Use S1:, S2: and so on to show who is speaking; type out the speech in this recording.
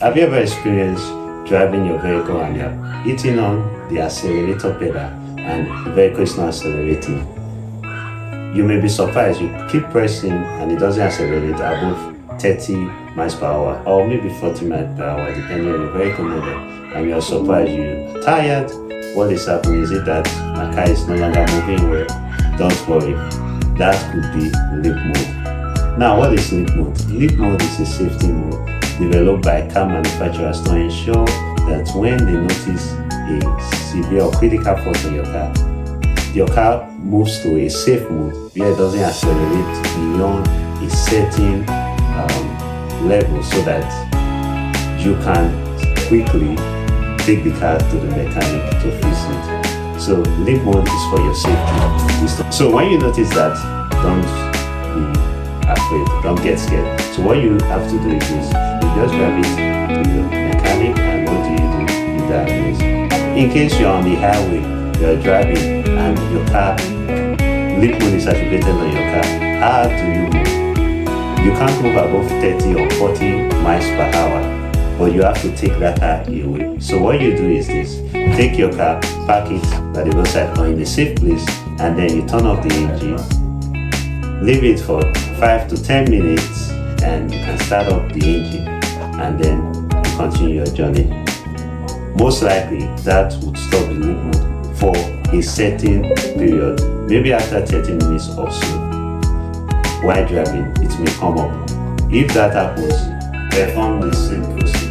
S1: Have you ever experienced driving your vehicle and you're hitting on the accelerator pedal and the vehicle is not accelerating? You may be surprised, you keep pressing and it doesn't accelerate above 30 miles per hour or maybe 40 miles per hour depending on your vehicle model, and you're surprised, you're tired. What is happening? Is it that my car is no longer moving well? Don't worry, that could be Limp mode. Now, what is Limp mode? Limp mode is a safety mode developed by car manufacturers to ensure that when they notice a severe or critical fault in your car moves to a safe mode where it doesn't accelerate beyond a certain level, so that you can quickly take the car to the mechanic to fix it. So Limp mode is for your safety. So when you notice that, don't be afraid, don't get scared. So what you have to do is this: you just drive it to your mechanic, and what do? You diagnose. In case you're on the highway, you're driving and your car, Limp mode is activated on your car, how do you move? You can't move above 30 or 40 miles per hour, but you have to take that car away. So what you do is this: take your car, park it by the roadside or in a safe place, and then you turn off the engine, leave it for 5 to 10 minutes, and you can start up the engine, and then you continue your journey. Most likely that would stop the Limp mode for a certain period, maybe after 30 minutes or so. While driving, it may come up. If that happens, perform the same procedure.